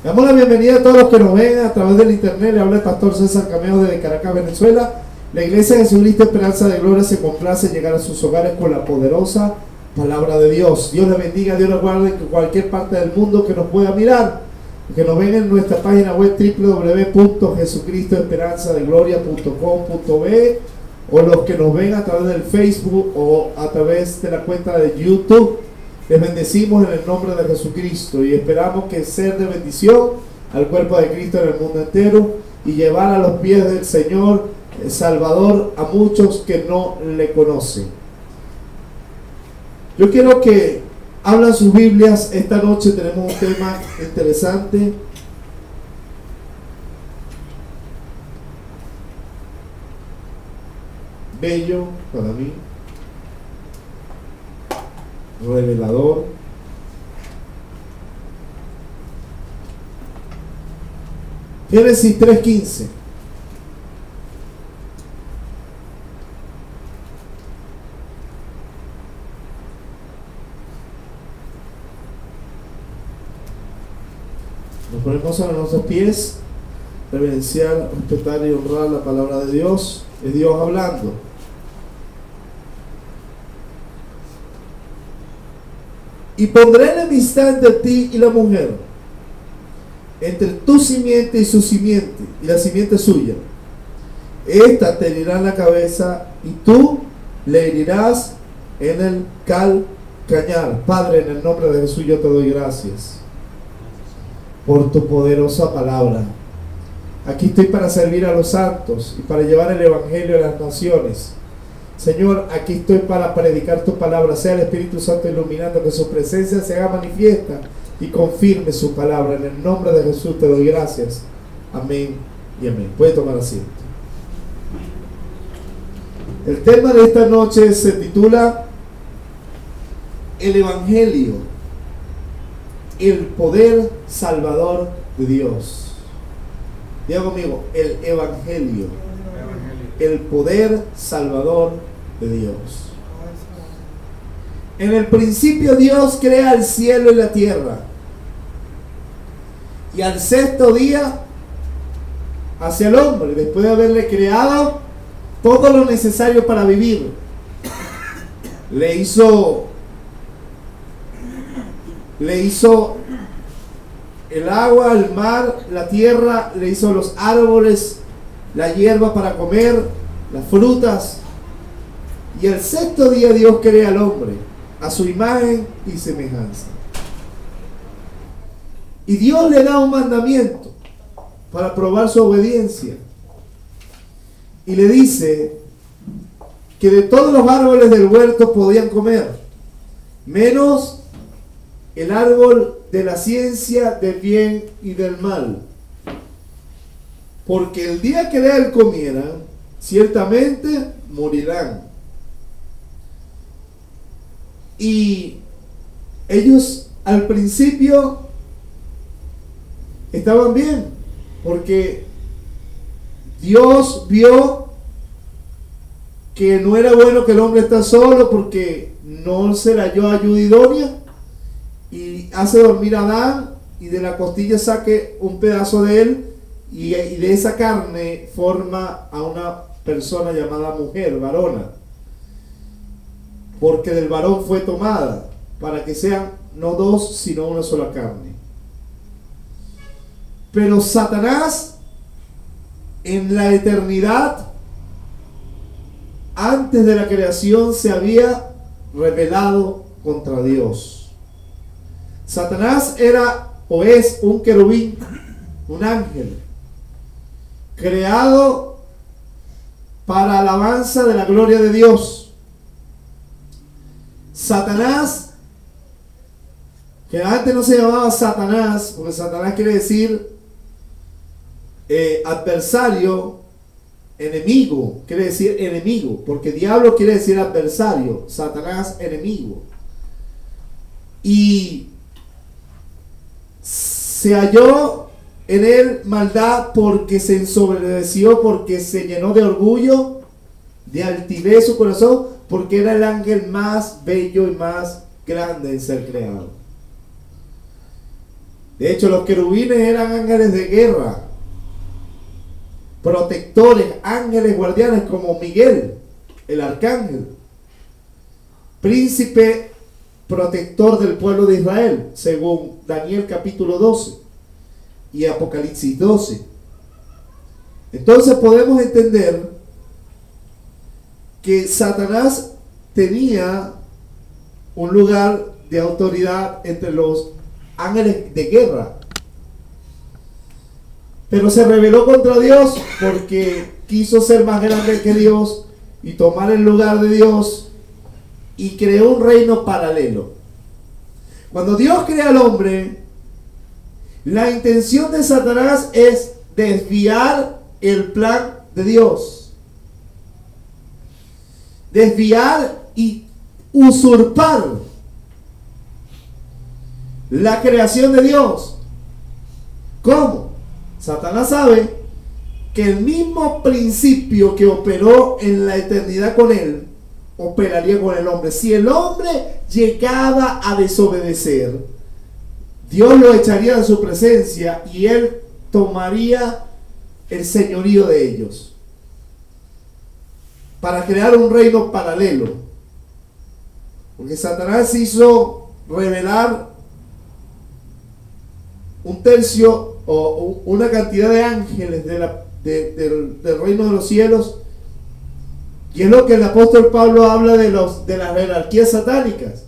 Damos la bienvenida a todos los que nos ven a través del internet. Le habla el pastor César Cameo desde Caracas, Venezuela. La Iglesia de Jesucristo Esperanza de Gloria se complace en llegar a sus hogares con la poderosa palabra de Dios. Dios le bendiga, Dios le guarde en cualquier parte del mundo que nos pueda mirar, que nos ven en nuestra página web www.jesucristoesperanzadegloria.com.be, o los que nos ven a través del Facebook o a través de la cuenta de YouTube. Les bendecimos en el nombre de Jesucristo y esperamos que ser de bendición al cuerpo de Cristo en el mundo entero y llevar a los pies del Señor el Salvador a muchos que no le conocen. Yo quiero que abran sus Biblias. Esta noche tenemos un tema interesante. Bello para mí. Revelador. Génesis 3:15. Nos ponemos a nuestros pies, reverenciar, respetar y honrar la palabra de Dios. Es Dios hablando. Y pondré enemistad entre ti y la mujer, entre tu simiente y su simiente, y la simiente suya. Esta te herirá en la cabeza, y tú le herirás en el calcañar. Padre, en el nombre de Jesús yo te doy gracias por tu poderosa palabra. Aquí estoy para servir a los santos y para llevar el evangelio a las naciones. Señor, aquí estoy para predicar tu palabra. Sea el Espíritu Santo iluminando, que su presencia se haga manifiesta y confirme su palabra. En el nombre de Jesús te doy gracias. Amén y amén. Puede tomar asiento. El tema de esta noche se titula El Evangelio, el poder salvador de Dios. Diga conmigo, el Evangelio, el poder salvador de Dios. En el principio Dios crea el cielo y la tierra, y al sexto día hacia el hombre, después de haberle creado todo lo necesario para vivir. Le hizo el agua, el mar, la tierra, le hizo los árboles, la hierba para comer, las frutas. Y el sexto día Dios crea al hombre a su imagen y semejanza. Y Dios le da un mandamiento para probar su obediencia. Y le dice que de todos los árboles del huerto podían comer, menos el árbol de la ciencia del bien y del mal, porque el día que de él comieran, ciertamente morirán. Y ellos al principio estaban bien, porque Dios vio que no era bueno que el hombre esté solo, porque no se le halló ayuda idónea, y hace dormir a Adán, y de la costilla saque un pedazo de él, y de esa carne forma a una persona llamada mujer, varona, porque del varón fue tomada, para que sean no dos sino una sola carne. Pero Satanás, en la eternidad, antes de la creación, se había rebelado contra Dios. Satanás era o es un querubín, un ángel, creado para alabanza de la gloria de Dios. Satanás, que antes no se llamaba Satanás, porque Satanás quiere decir adversario, enemigo, quiere decir enemigo, porque diablo quiere decir adversario, Satanás enemigo. Y se halló en él maldad porque se ensoberbeció, porque se llenó de orgullo, de altivez su corazón, porque era el ángel más bello y más grande en ser creado. De hecho, los querubines eran ángeles de guerra, protectores, ángeles guardianes como Miguel, el arcángel, príncipe protector del pueblo de Israel, según Daniel capítulo 12 y Apocalipsis 12. Entonces podemos entender que Satanás tenía un lugar de autoridad entre los ángeles de guerra, pero se rebeló contra Dios porque quiso ser más grande que Dios y tomar el lugar de Dios, y creó un reino paralelo. Cuando Dios crea al hombre, la intención de Satanás es desviar el plan de Dios, desviar y usurpar la creación de Dios. ¿Cómo? Satanás sabe que el mismo principio que operó en la eternidad con él, operaría con el hombre. Si el hombre llegaba a desobedecer, Dios lo echaría de su presencia y él tomaría el señorío de ellos para crear un reino paralelo. Porque Satanás hizo revelar un tercio o una cantidad de ángeles del reino de los cielos, y es lo que el apóstol Pablo habla de las jerarquías satánicas,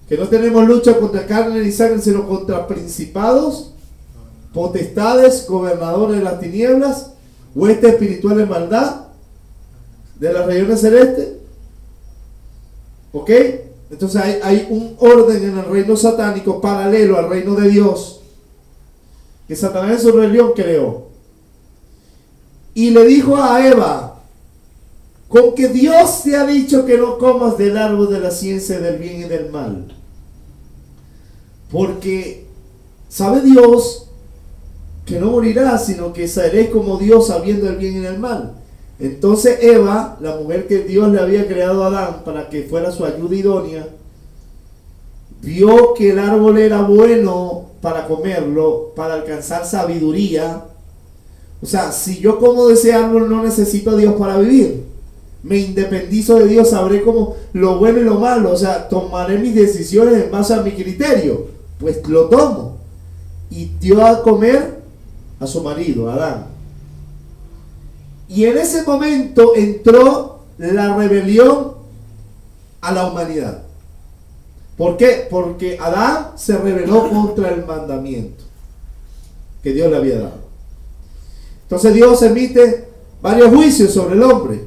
que no tenemos lucha contra carne ni sangre, sino contra principados, potestades, gobernadores de las tinieblas, huestes espirituales de maldad de las regiones celestes. ¿Ok? Entonces hay un orden en el reino satánico paralelo al reino de Dios, que Satanás en su rebelión creó. Y le dijo a Eva: con que Dios te ha dicho que no comas del árbol de la ciencia del bien y del mal. Porque sabe Dios que no morirás, sino que seréis como Dios, sabiendo el bien y el mal. Entonces Eva, la mujer que Dios le había creado a Adán para que fuera su ayuda idónea, vio que el árbol era bueno para comerlo, para alcanzar sabiduría. O sea, si yo como de ese árbol, no necesito a Dios para vivir. Me independizo de Dios, sabré como lo bueno y lo malo. O sea, tomaré mis decisiones en base a mi criterio. Pues lo tomo. Y dio a comer a su marido, Adán. Y en ese momento entró la rebelión a la humanidad. ¿Por qué? Porque Adán se rebeló contra el mandamiento que Dios le había dado. Entonces Dios emite varios juicios sobre el hombre.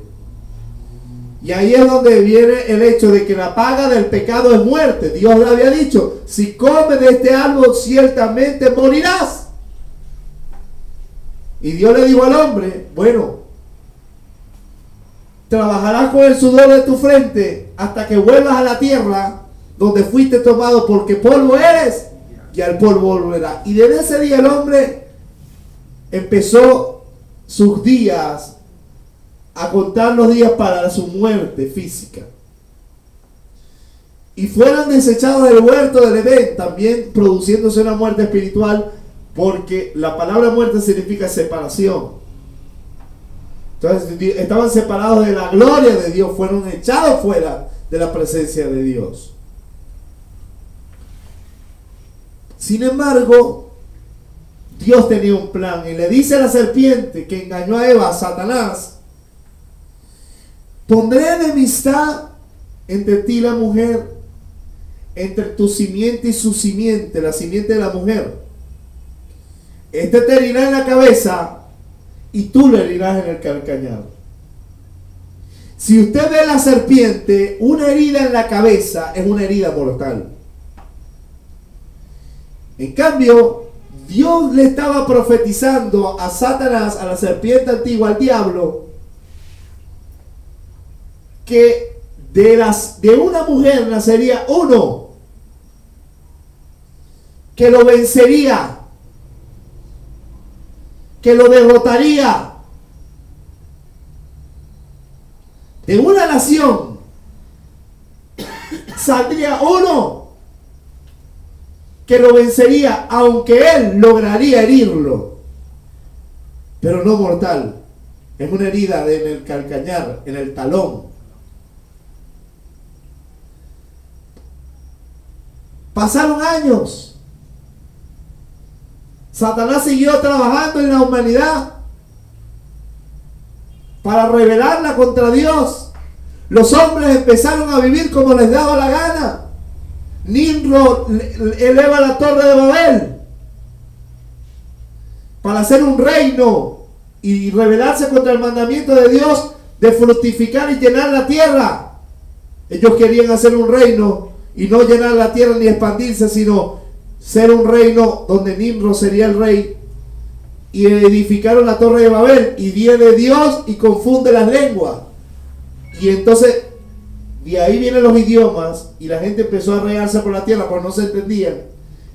Y ahí es donde viene el hecho de que la paga del pecado es muerte. Dios le había dicho: si comes de este árbol, ciertamente morirás. Y Dios le dijo al hombre: bueno, trabajarás con el sudor de tu frente hasta que vuelvas a la tierra donde fuiste tomado, porque polvo eres y al polvo volverás. Y desde ese día el hombre empezó sus días, a contar los días para su muerte física. Y fueron desechados del huerto del Edén, también produciéndose una muerte espiritual, porque la palabra muerte significa separación. Entonces estaban separados de la gloria de Dios, fueron echados fuera de la presencia de Dios. Sin embargo, Dios tenía un plan y le dice a la serpiente que engañó a Eva, a Satanás: pondré enemistad entre ti y la mujer, entre tu simiente y su simiente, la simiente de la mujer. Este te herirá en la cabeza y tú le herirás en el calcañar. Si usted ve a la serpiente, una herida en la cabeza es una herida mortal. En cambio, Dios le estaba profetizando a Satanás, a la serpiente antigua, al diablo, que de una mujer nacería uno que lo vencería, que lo derrotaría. De una nación saldría uno que lo vencería, aunque él lograría herirlo, pero no mortal. Es una herida en el calcañar, en el talón. Pasaron años. Satanás siguió trabajando en la humanidad para rebelarla contra Dios. Los hombres empezaron a vivir como les daba la gana. Nimrod eleva la torre de Babel para hacer un reino y rebelarse contra el mandamiento de Dios de fructificar y llenar la tierra. Ellos querían hacer un reino y no llenar la tierra ni expandirse, sino ser un reino donde Nimrod sería el rey. Y edificaron la torre de Babel, y viene Dios y confunde las lenguas. Y entonces de ahí vienen los idiomas, y la gente empezó a regarse por la tierra porque no se entendían.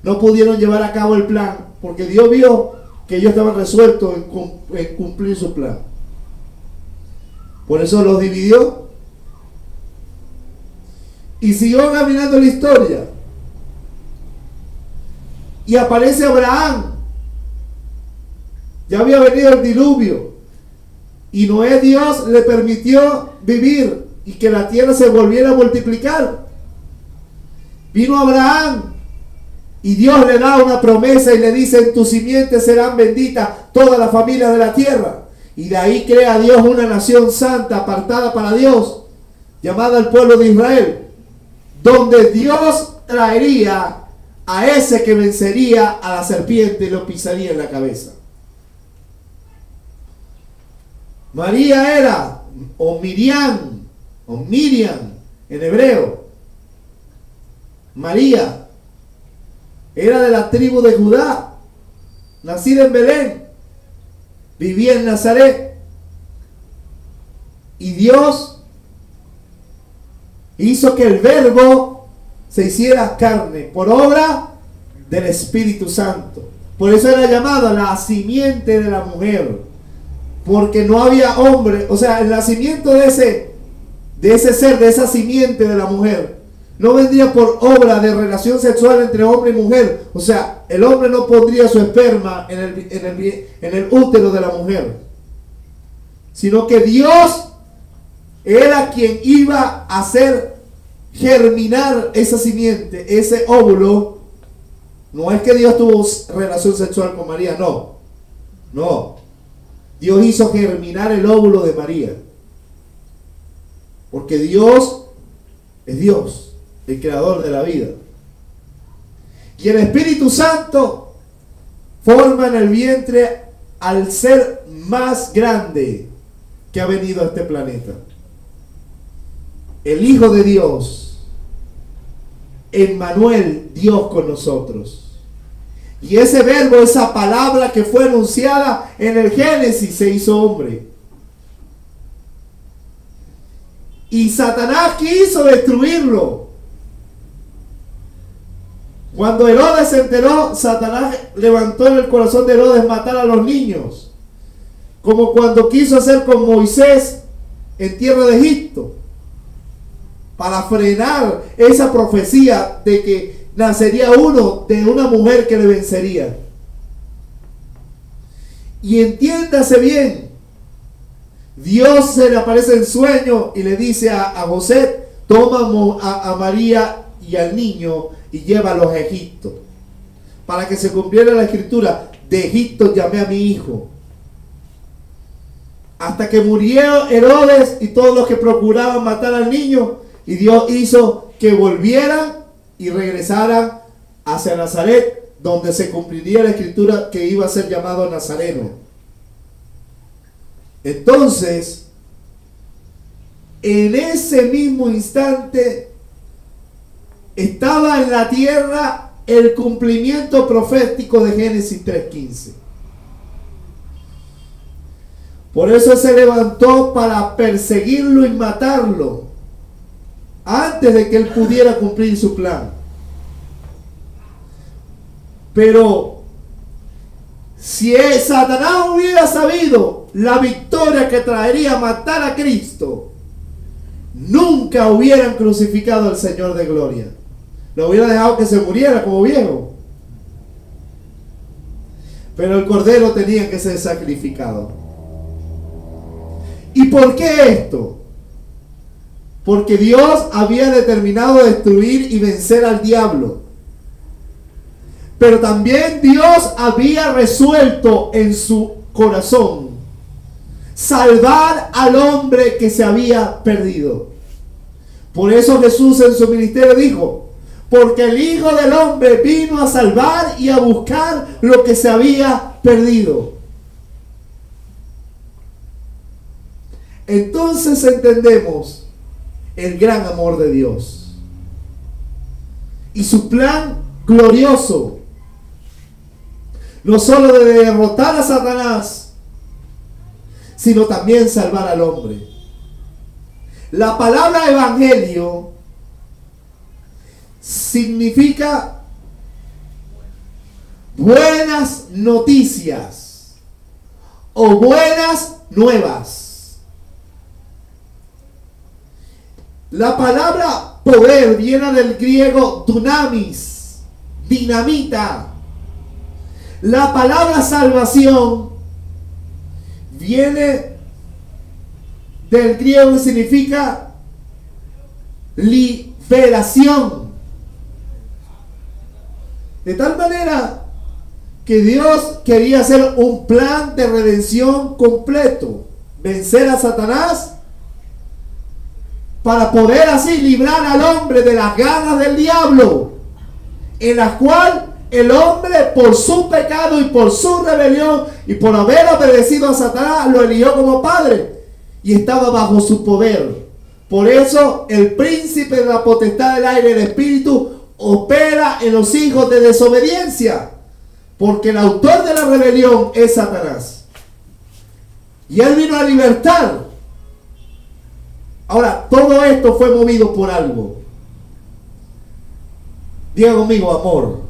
No pudieron llevar a cabo el plan, porque Dios vio que ellos estaban resueltos en cumplir su plan. Por eso los dividió. Y siguió caminando la historia. Y aparece Abraham. Ya había venido el diluvio. Y Noé, Dios le permitió vivir y que la tierra se volviera a multiplicar. Vino Abraham y Dios le da una promesa y le dice: en tu simiente serán benditas todas las familias de la tierra. Y de ahí crea Dios una nación santa, apartada para Dios, llamada el pueblo de Israel, donde Dios traería a ese que vencería a la serpiente y lo pisaría en la cabeza. María era, o Miriam en hebreo. María era de la tribu de Judá, nacida en Belén, vivía en Nazaret. Y Dios hizo que el Verbo se hiciera carne por obra del Espíritu Santo. Por eso era llamada la simiente de la mujer, porque no había hombre. O sea, el nacimiento de ese ser, de esa simiente de la mujer, no vendría por obra de relación sexual entre hombre y mujer. O sea, el hombre no pondría su esperma en el útero de la mujer, sino que Dios era quien iba a hacer germinar esa simiente, ese óvulo. No es que Dios tuvo relación sexual con María, no. Dios hizo germinar el óvulo de María, porque Dios es Dios, el creador de la vida. Y el Espíritu Santo forma en el vientre al ser más grande que ha venido a este planeta, el Hijo de Dios, Emmanuel, Dios con nosotros. Y ese verbo, esa palabra que fue anunciada en el Génesis, se hizo hombre. Y Satanás quiso destruirlo. Cuando Herodes se enteró, Satanás levantó en el corazón de Herodes matar a los niños, como cuando quiso hacer con Moisés en tierra de Egipto, para frenar esa profecía de que nacería uno de una mujer que le vencería. Y entiéndase bien, Dios se le aparece en sueño y le dice a José: toma a María y al niño y llévalos a Egipto, para que se cumpliera la escritura: de Egipto llamé a mi hijo. Hasta que murió Herodes y todos los que procuraban matar al niño, y Dios hizo que volvieran y regresaran hacia Nazaret, donde se cumpliría la escritura que iba a ser llamado Nazareno. Entonces, en ese mismo instante, estaba en la tierra el cumplimiento profético de Génesis 3:15. Por eso se levantó para perseguirlo y matarlo, antes de que él pudiera cumplir su plan. Pero si Satanás hubiera sabido la victoria que traería matar a Cristo, nunca hubieran crucificado al Señor de gloria. Lo hubiera dejado que se muriera como viejo. Pero el cordero tenía que ser sacrificado. ¿Y por qué esto? Porque Dios había determinado destruir y vencer al diablo. Pero también Dios había resuelto en su corazón salvar al hombre que se había perdido. Por eso Jesús en su ministerio dijo: porque el Hijo del Hombre vino a salvar y a buscar lo que se había perdido. Entonces entendemos el gran amor de Dios y su plan glorioso, no solo de derrotar a Satanás, sino también salvar al hombre. La palabra evangelio significa buenas noticias o buenas nuevas. La palabra poder viene del griego dunamis, dinamita. La palabra salvación viene del griego que significa liberación. De tal manera que Dios quería hacer un plan de redención completo, vencer a Satanás, para poder así librar al hombre de las garras del diablo, en las cuales el hombre, por su pecado y por su rebelión y por haber obedecido a Satanás, lo eligió como padre y estaba bajo su poder. Por eso el príncipe de la potestad del aire, el espíritu, opera en los hijos de desobediencia, porque el autor de la rebelión es Satanás, y él vino a libertar. Ahora, todo esto fue movido por algo. Diga conmigo: amor.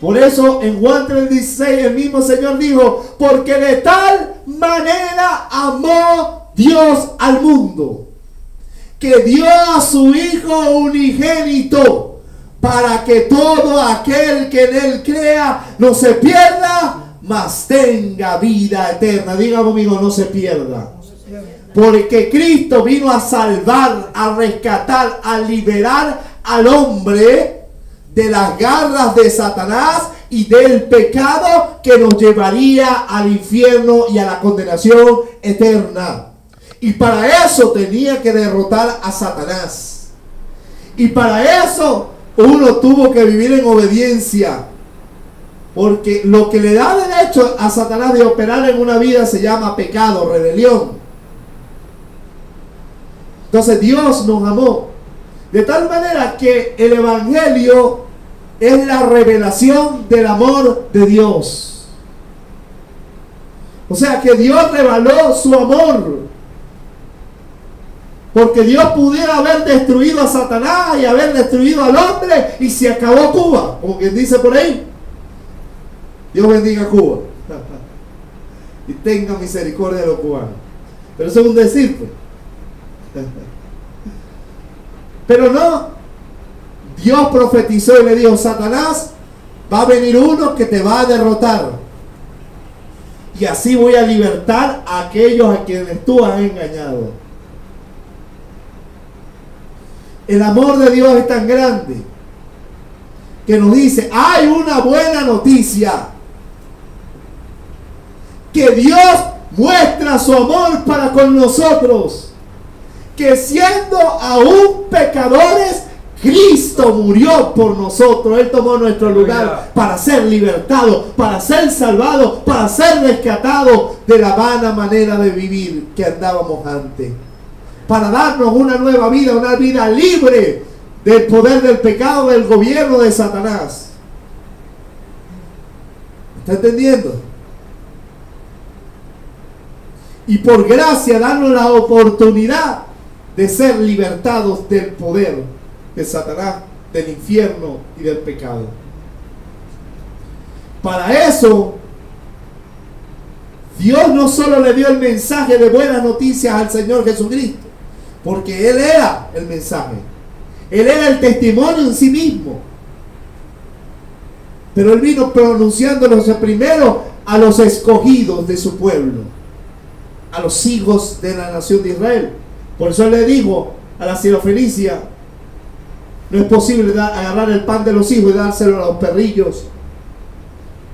Por eso en Juan 3:16 el mismo Señor dijo: porque de tal manera amó Dios al mundo, que dio a su Hijo unigénito, para que todo aquel que en él crea no se pierda, mas tenga vida eterna. Diga conmigo: no se pierda. Porque Cristo vino a salvar, a rescatar, a liberar al hombre de las garras de Satanás y del pecado que nos llevaría al infierno y a la condenación eterna. Y para eso tenía que derrotar a Satanás. Y para eso uno tuvo que vivir en obediencia. Porque lo que le da derecho a Satanás de operar en una vida se llama pecado, rebelión. Entonces Dios nos amó de tal manera que el evangelio es la revelación del amor de Dios. O sea que Dios reveló su amor. Porque Dios pudiera haber destruido a Satanás y haber destruido al hombre y se acabó Cuba, como quien dice por ahí. Dios bendiga a Cuba y tenga misericordia de los cubanos. Pero eso es un decir, pues. Pero no, Dios profetizó y le dijo: Satanás, va a venir uno que te va a derrotar, y así voy a libertar a aquellos a quienes tú has engañado. El amor de Dios es tan grande que nos dice: hay una buena noticia, que Dios muestra su amor para con nosotros, que siendo aún pecadores, Cristo murió por nosotros. Él tomó nuestro lugar para ser libertado, para ser salvado, para ser rescatado de la vana manera de vivir que andábamos antes, para darnos una nueva vida, una vida libre del poder del pecado, del gobierno de Satanás. ¿Está entendiendo? Y por gracia darnos la oportunidad de ser libertados del poder de Satanás, del infierno y del pecado. Para eso, Dios no solo le dio el mensaje de buenas noticias al Señor Jesucristo, porque Él era el mensaje, Él era el testimonio en sí mismo, Pero él vino pronunciándolos primero a los escogidos de su pueblo, a los hijos de la nación de Israel. Por eso él le dijo a la sirofenicia: no es posible agarrar el pan de los hijos y dárselo a los perrillos,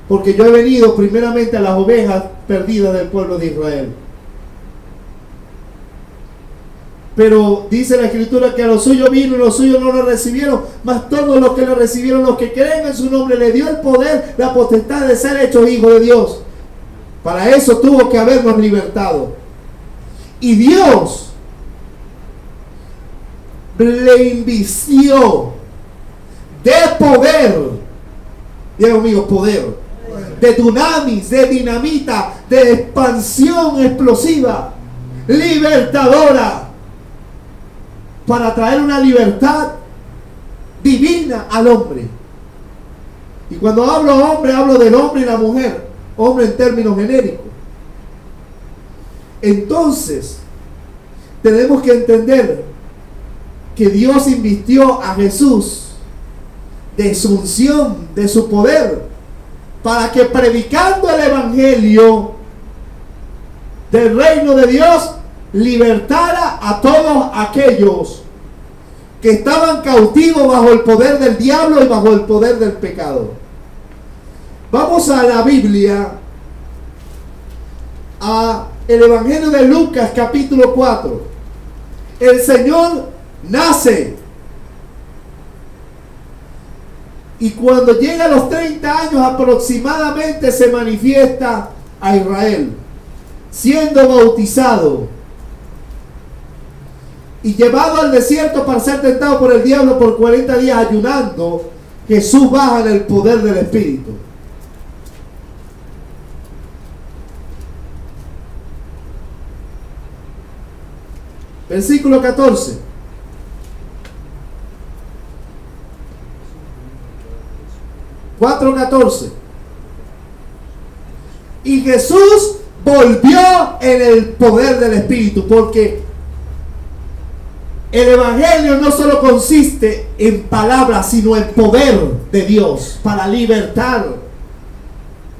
porque yo he venido primeramente a las ovejas perdidas del pueblo de Israel. Pero dice la Escritura que a los suyos vino y los suyos no lo recibieron, mas todos los que lo recibieron, los que creen en su nombre, le dio el poder, la potestad de ser hechos hijos de Dios. Para eso tuvo que habernos libertado. Y Dios le invistió de poder, Dios mío, poder, de dunamis, de dinamita, de expansión explosiva, libertadora, para traer una libertad divina al hombre. Y cuando hablo hombre, hablo del hombre y la mujer, hombre en términos genéricos. Entonces tenemos que entender que Dios invistió a Jesús de su unción, de su poder, para que predicando el evangelio del reino de Dios, libertara a todos aquellos que estaban cautivos bajo el poder del diablo y bajo el poder del pecado. Vamos a la Biblia, a el evangelio de Lucas capítulo 4. El Señor nace, y cuando llega a los 30 años aproximadamente se manifiesta a Israel, siendo bautizado y llevado al desierto para ser tentado por el diablo por 40 días ayunando. Jesús baja en el poder del Espíritu. Versículo 14. Y Jesús volvió en el poder del Espíritu, porque el evangelio no solo consiste en palabras, sino en poder de Dios para libertar.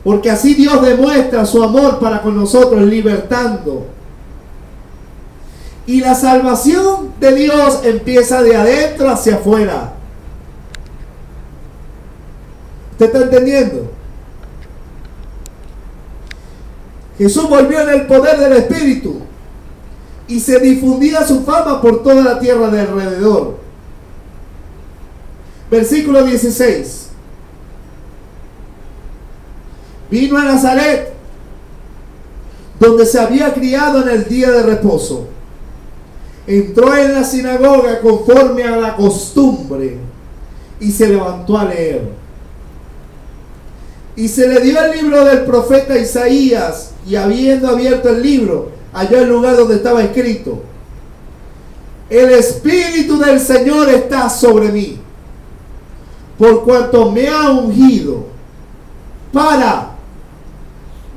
Porque así Dios demuestra su amor para con nosotros, libertando. Y la salvación de Dios empieza de adentro hacia afuera. ¿Usted está entendiendo? Jesús volvió en el poder del Espíritu y se difundía su fama por toda la tierra de alrededor. Versículo 16. Vino a Nazaret, donde se había criado en el día de reposo. Entró en la sinagoga conforme a la costumbre y se levantó a leer. Y se le dio el libro del profeta Isaías, y habiendo abierto el libro, halló el lugar donde estaba escrito: el Espíritu del Señor está sobre mí, por cuanto me ha ungido para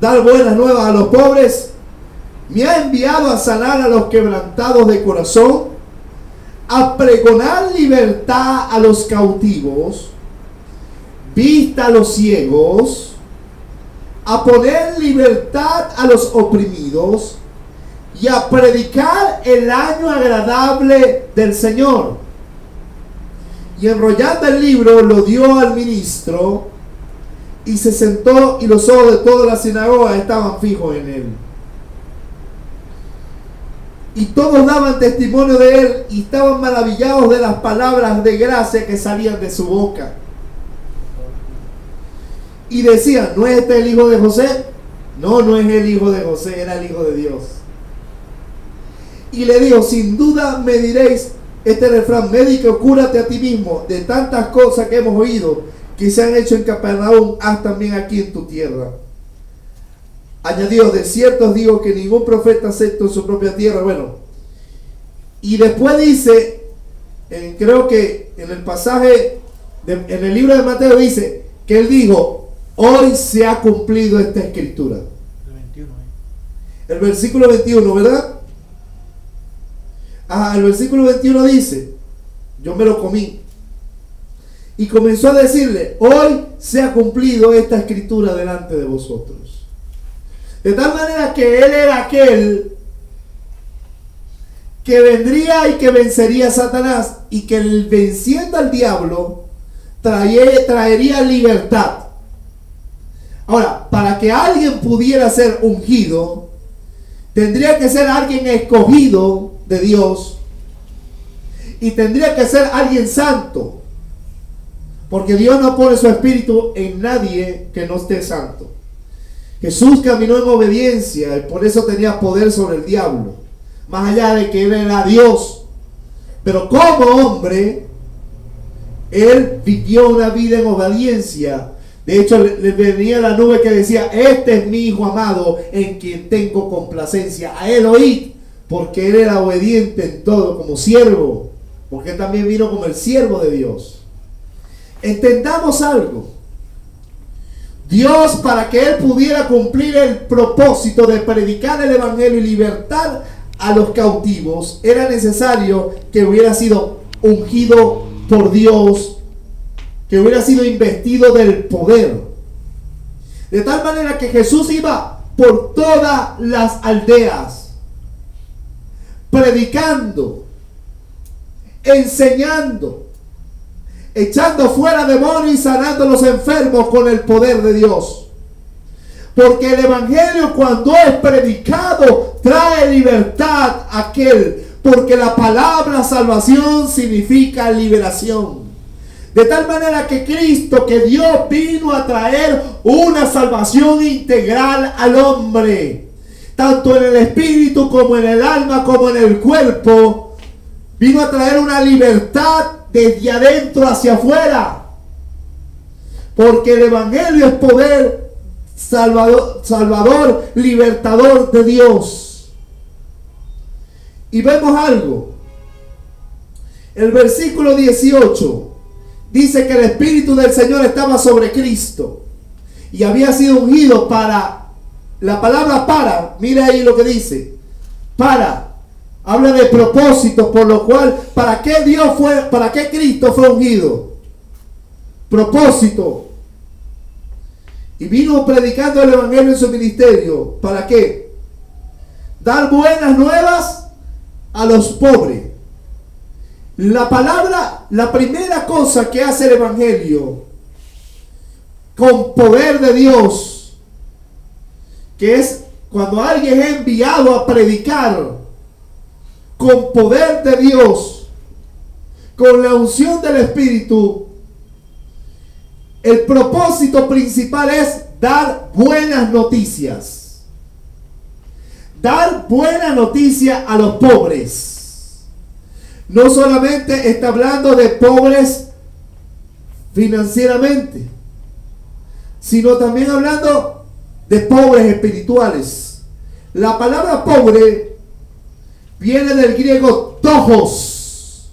dar buenas nuevas a los pobres, me ha enviado a sanar a los quebrantados de corazón, a pregonar libertad a los cautivos, vista a los ciegos, a poner libertad a los oprimidos, y a predicar el año agradable del Señor. Y enrollando el libro lo dio al ministro, y se sentó, y los ojos de toda la sinagoga estaban fijos en él. Y todos daban testimonio de él, y estaban maravillados de las palabras de gracia que salían de su boca. Y decían: ¿no es este el hijo de José? No, no es el hijo de José, era el hijo de Dios. Y le dijo: sin duda me diréis este refrán: médico, cúrate a ti mismo. De tantas cosas que hemos oído que se han hecho en Capernaum, haz también aquí en tu tierra. Añadió: de cierto os digo que ningún profeta acepto en su propia tierra. Bueno, y después dice, creo que en el pasaje, en el libro de Mateo dice, que él dijo: hoy se ha cumplido esta escritura. El versículo 21, ¿verdad? El versículo 21 dice: yo me lo comí. y comenzó a decirle: hoy se ha cumplido esta escritura delante de vosotros. De tal manera que él era aquel que vendría y que vencería a Satanás, y que venciendo al diablo traería libertad. Ahora, para que alguien pudiera ser ungido, tendría que ser alguien escogido de Dios, y tendría que ser alguien santo, porque Dios no pone su espíritu en nadie que no esté santo. Jesús caminó en obediencia y por eso tenía poder sobre el diablo, más allá de que él era Dios. Pero como hombre, él vivió una vida en obediencia. De hecho, le venía la nube que decía: este es mi hijo amado, en quien tengo complacencia, a él oíd, porque él era obediente en todo, como siervo, porque él también vino como el siervo de Dios. Entendamos algo: Dios, para que él pudiera cumplir el propósito de predicar el evangelio y libertar a los cautivos, era necesario que hubiera sido ungido por Dios, que hubiera sido investido del poder. De tal manera que Jesús iba por todas las aldeas, predicando, enseñando, echando fuera demonios y sanando a los enfermos con el poder de Dios. Porque el evangelio, cuando es predicado, trae libertad a aquel, porque la palabra salvación significa liberación. De tal manera que Cristo, que Dios vino a traer una salvación integral al hombre, tanto en el espíritu como en el alma como en el cuerpo, vino a traer una libertad desde adentro hacia afuera, porque el evangelio es poder salvador, libertador de Dios. Y vemos algo. El versículo 18 dice que el Espíritu del Señor estaba sobre Cristo y había sido ungido para, la palabra para, mira ahí lo que dice, para, habla de propósito, por lo cual, ¿para qué Cristo fue ungido? Propósito. Y vino predicando el evangelio en su ministerio. ¿Para qué? Dar buenas nuevas a los pobres. La palabra, la primera cosa que hace el evangelio con poder de Dios, que es cuando alguien es enviado a predicar con poder de Dios, con la unción del Espíritu, el propósito principal es dar buenas noticias. Dar buena noticia a los pobres. No solamente está hablando de pobres financieramente, sino también hablando de pobres espirituales. La palabra pobre viene del griego tojos,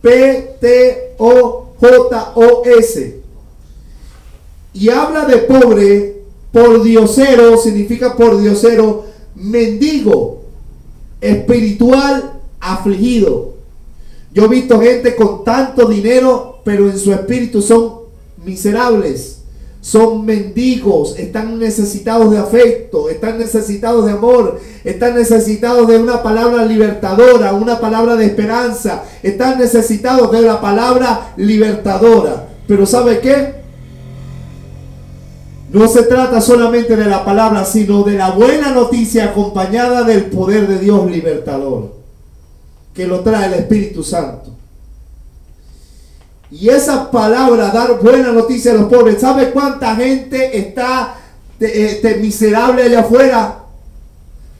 P-T-O-J-O-S, y habla de pobre, pordiosero, significa pordiosero, mendigo, espiritual, afligido. Yo he visto gente con tanto dinero, pero en su espíritu son miserables, son mendigos, están necesitados de afecto, están necesitados de amor, están necesitados de una palabra libertadora, una palabra de esperanza, están necesitados de la palabra libertadora. Pero ¿sabe qué? No se trata solamente de la palabra, sino de la buena noticia acompañada del poder de Dios libertador, que lo trae el Espíritu Santo. Y esa palabra, dar buena noticia a los pobres, ¿sabe cuánta gente está miserable allá afuera?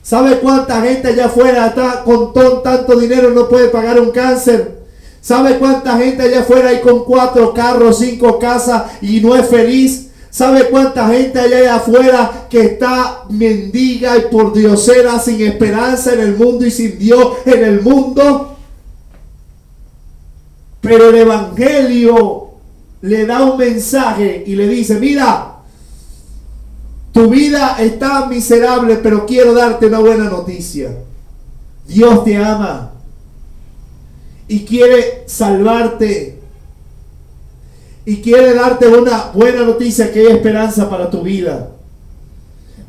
¿Sabe cuánta gente allá afuera está con tanto dinero no puede pagar un cáncer? ¿Sabe cuánta gente allá afuera hay con 4 carros, 5 casas y no es feliz? ¿Sabe cuánta gente allá afuera que está mendiga y pordiosera, sin esperanza en el mundo y sin Dios en el mundo? Pero el evangelio le da un mensaje y le dice: mira, tu vida está miserable, pero quiero darte una buena noticia. Dios te ama y quiere salvarte. y quiere darte una buena noticia, que hay esperanza para tu vida.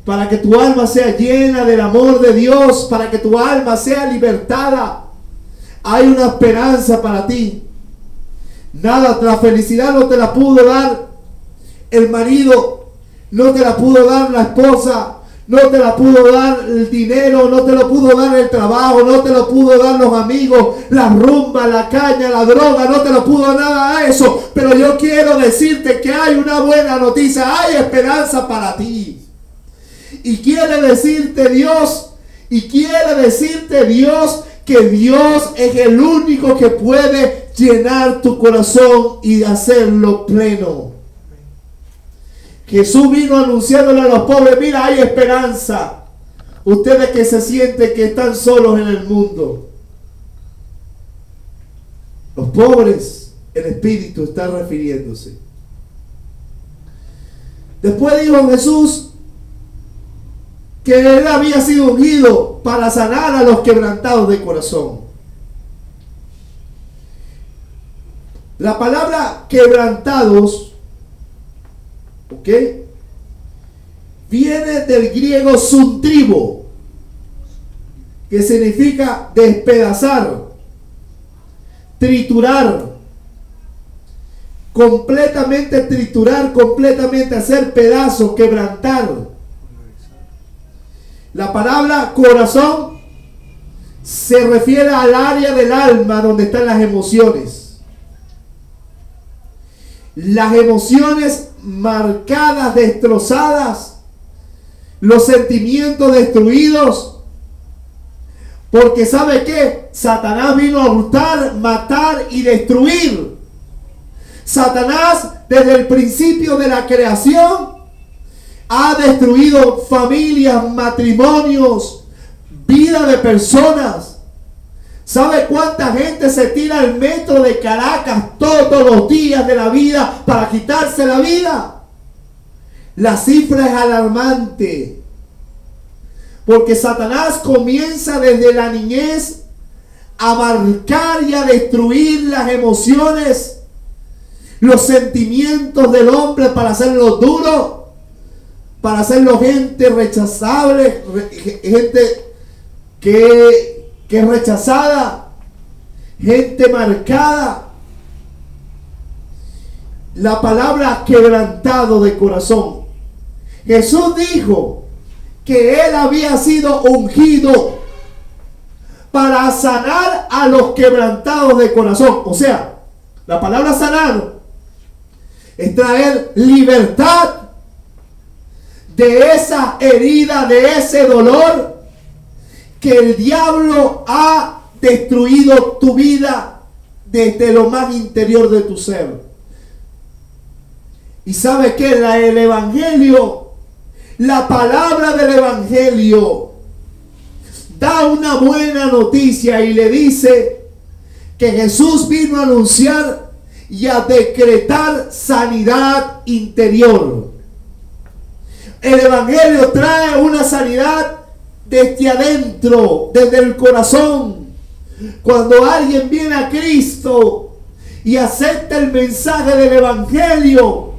Para que tu alma sea llena del amor de Dios, para que tu alma sea libertada. Hay una esperanza para ti. Nada, la felicidad no te la pudo dar el marido, no te la pudo dar la esposa, no te la pudo dar el dinero, no te lo pudo dar el trabajo, no te lo pudo dar los amigos, la rumba, la caña, la droga, no te lo pudo nada de eso. Pero yo quiero decirte que hay una buena noticia, hay esperanza para ti. Y quiere decirte Dios que Dios es el único que puede llenar tu corazón y hacerlo pleno. Jesús vino anunciándole a los pobres: mira, hay esperanza. Ustedes que se sienten que están solos en el mundo. Los pobres en espíritu está refiriéndose. Después dijo Jesús que él había sido ungido para sanar a los quebrantados de corazón. La palabra quebrantados, ¿ok?, viene del griego suntribo, que significa despedazar, triturar, completamente hacer pedazos, quebrantar. La palabra corazón se refiere al área del alma donde están las emociones. Las emociones marcadas, destrozadas, los sentimientos destruidos. Porque ¿sabe qué? Satanás vino a hurtar, matar y destruir. Satanás, desde el principio de la creación, ha destruido familias, matrimonios, vida de personas. ¿Sabe cuánta gente se tira al metro de Caracas todos los días de la vida para quitarse la vida? La cifra es alarmante. Porque Satanás comienza desde la niñez a marcar y a destruir las emociones, los sentimientos del hombre, para hacerlo duro, para hacerlo gente rechazable, gente que es rechazada, gente marcada. La palabra quebrantado de corazón. Jesús dijo que él había sido ungido para sanar a los quebrantados de corazón. O sea, la palabra sanar es traer libertad de esa herida, de ese dolor que el diablo ha destruido tu vida desde lo más interior de tu ser. Y sabe que el evangelio, la palabra del evangelio, da una buena noticia y le dice que Jesús vino a anunciar y a decretar sanidad interior. El evangelio trae una sanidad desde adentro, desde el corazón. Cuando alguien viene a Cristo y acepta el mensaje del evangelio,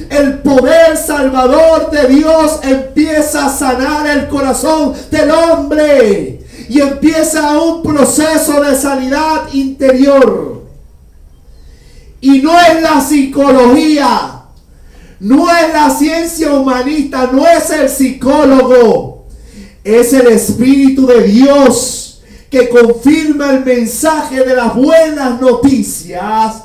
el poder salvador de Dios empieza a sanar el corazón del hombre y empieza un proceso de sanidad interior. Y no es la psicología, no es la ciencia humanista, no es el psicólogo, es el Espíritu de Dios que confirma el mensaje de las buenas noticias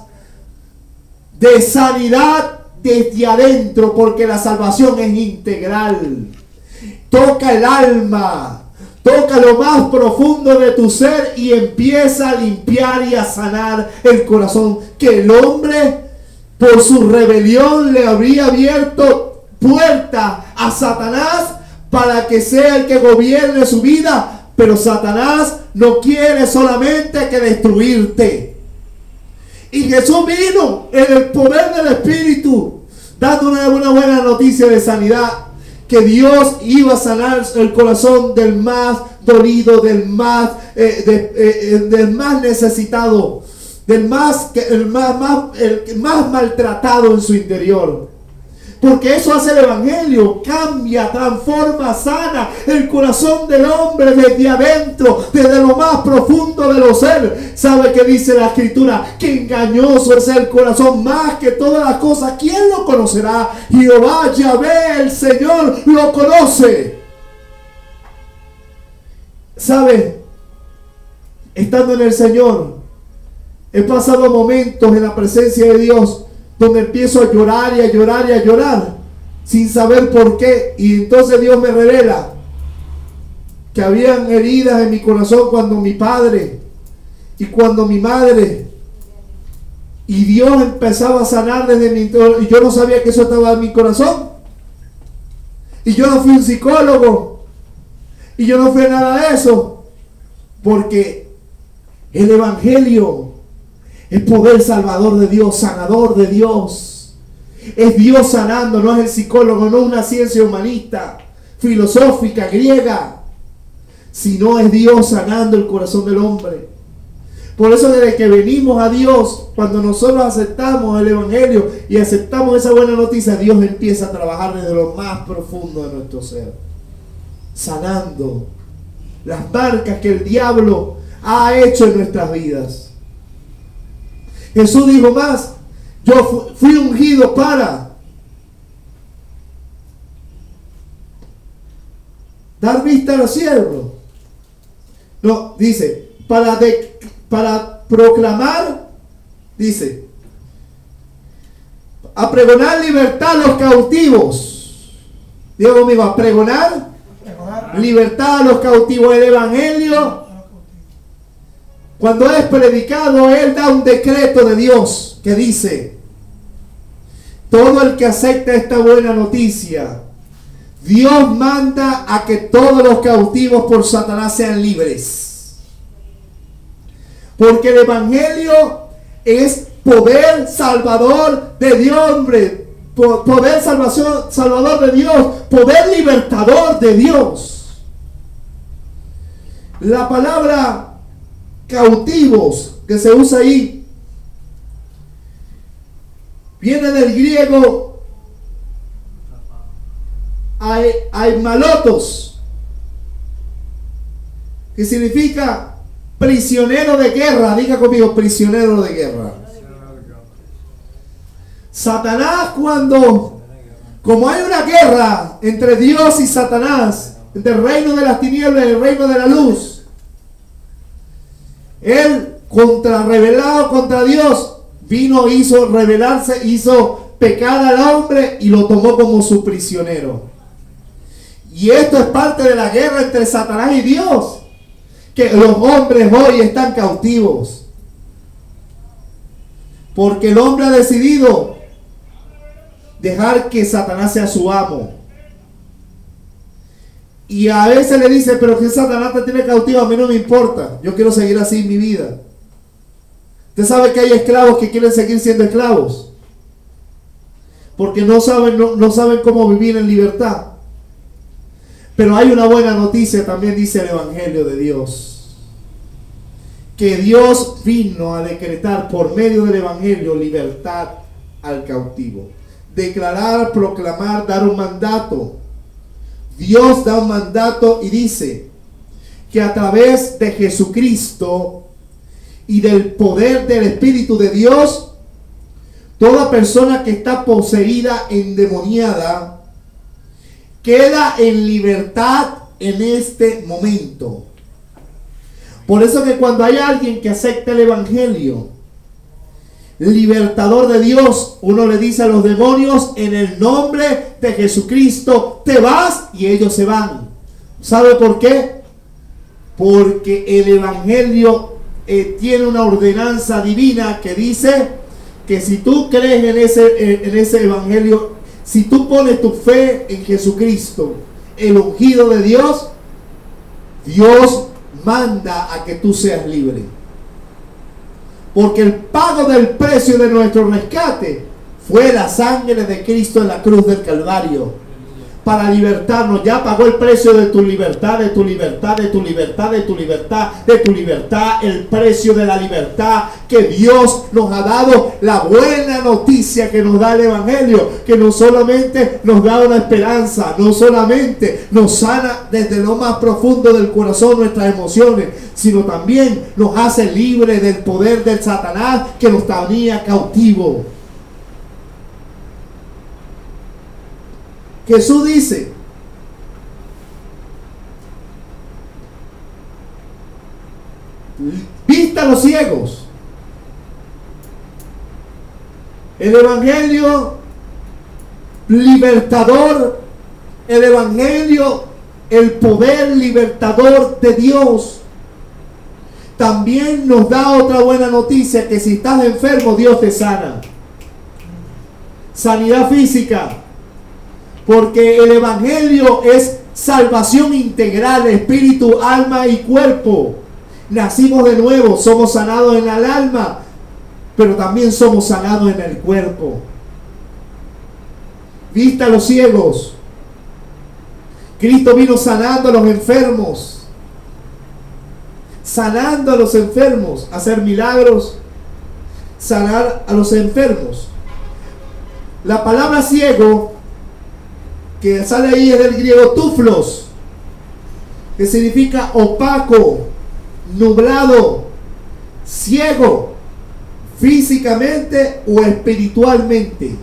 de sanidad desde adentro, porque la salvación es integral. Toca el alma, toca lo más profundo de tu ser y empieza a limpiar y a sanar el corazón, que el hombre por su rebelión le habría abierto puerta a Satanás para que sea el que gobierne su vida. Pero Satanás no quiere solamente que destruirte. Y Jesús vino en el poder del Espíritu, dando una buena noticia de sanidad, que Dios iba a sanar el corazón del más dolido, del más necesitado. el más maltratado en su interior. Porque eso hace el Evangelio, cambia, transforma, sana el corazón del hombre desde adentro, desde lo más profundo de los seres. ¿Sabe qué dice la Escritura? Que engañoso es el corazón más que todas las cosas. ¿Quién lo conocerá? Jehová, Yahvé, el Señor, lo conoce. ¿Sabe? Estando en el Señor, he pasado momentos en la presencia de Dios donde empiezo a llorar y a llorar y a llorar sin saber por qué, y entonces Dios me revela que habían heridas en mi corazón cuando mi padre y cuando mi madre, y Dios empezaba a sanar desde mi interior, y yo no sabía que eso estaba en mi corazón, y yo no fui un psicólogo, y yo no fui nada de eso, porque el Evangelio es poder salvador de Dios, sanador de Dios. Es Dios sanando, no es el psicólogo, no es una ciencia humanista, filosófica, griega, sino es Dios sanando el corazón del hombre. Por eso desde que venimos a Dios, cuando nosotros aceptamos el Evangelio y aceptamos esa buena noticia, Dios empieza a trabajar desde lo más profundo de nuestro ser, sanando las marcas que el diablo ha hecho en nuestras vidas. Jesús dijo más: yo fui ungido para dar vista a los ciegos. No, dice, para proclamar, dice, a pregonar libertad a los cautivos. Digo conmigo, a pregonar libertad a los cautivos. El Evangelio, cuando es predicado, Él da un decreto de Dios que dice: todo el que acepta esta buena noticia, Dios manda a que todos los cautivos por Satanás sean libres. Porque el Evangelio es poder salvador de Dios, hombre. Poder salvador de Dios. Poder libertador de Dios. La palabra cautivos que se usa ahí viene del griego aimalotos, que significa prisionero de guerra. Diga conmigo, prisionero de guerra. Satanás, como hay una guerra entre Dios y Satanás, entre el reino de las tinieblas y el reino de la luz, él, rebelado contra Dios, vino, hizo rebelarse, hizo pecar al hombre y lo tomó como su prisionero. Y esto es parte de la guerra entre Satanás y Dios, que los hombres hoy están cautivos, porque el hombre ha decidido dejar que Satanás sea su amo. Y a veces le dice: pero que Satanás te tiene cautivo, a mí no me importa, yo quiero seguir así en mi vida. Usted sabe que hay esclavos que quieren seguir siendo esclavos, porque no saben cómo vivir en libertad. Pero hay una buena noticia, también dice el Evangelio de Dios, que Dios vino a decretar por medio del Evangelio libertad al cautivo. Declarar, proclamar, dar un mandato. Dios da un mandato y dice que a través de Jesucristo y del poder del Espíritu de Dios, toda persona que está poseída, endemoniada, queda en libertad en este momento. Por eso que cuando hay alguien que acepta el Evangelio, libertador de Dios, uno le dice a los demonios: en el nombre de Jesucristo te vas, y ellos se van. ¿Sabe por qué? Porque el Evangelio tiene una ordenanza divina que dice que si tú crees en ese Evangelio, si tú pones tu fe en Jesucristo, el ungido de Dios, Dios manda a que tú seas libre. Porque el pago del precio de nuestro rescate fue la sangre de Cristo en la cruz del Calvario. para libertarnos. Ya pagó el precio de tu libertad, de tu libertad, de tu libertad, de tu libertad, de tu libertad, el precio de la libertad que Dios nos ha dado. La buena noticia que nos da el Evangelio, que no solamente nos da una esperanza, no solamente nos sana desde lo más profundo del corazón nuestras emociones, sino también nos hace libres del poder del Satanás que nos tenía cautivo. Jesús dice: vista a los ciegos. El Evangelio libertador, el Evangelio, el poder libertador de Dios, también nos da otra buena noticia, que si estás enfermo, Dios te sana. Sanidad física. Porque el Evangelio es salvación integral, espíritu, alma y cuerpo. Nacimos de nuevo, somos sanados en el alma, pero también somos sanados en el cuerpo. Vista a los ciegos. Cristo vino sanando a los enfermos. Sanando a los enfermos, hacer milagros, sanar a los enfermos. La palabra ciego que sale ahí es del griego tuflos, que significa opaco, nublado, ciego, físicamente o espiritualmente,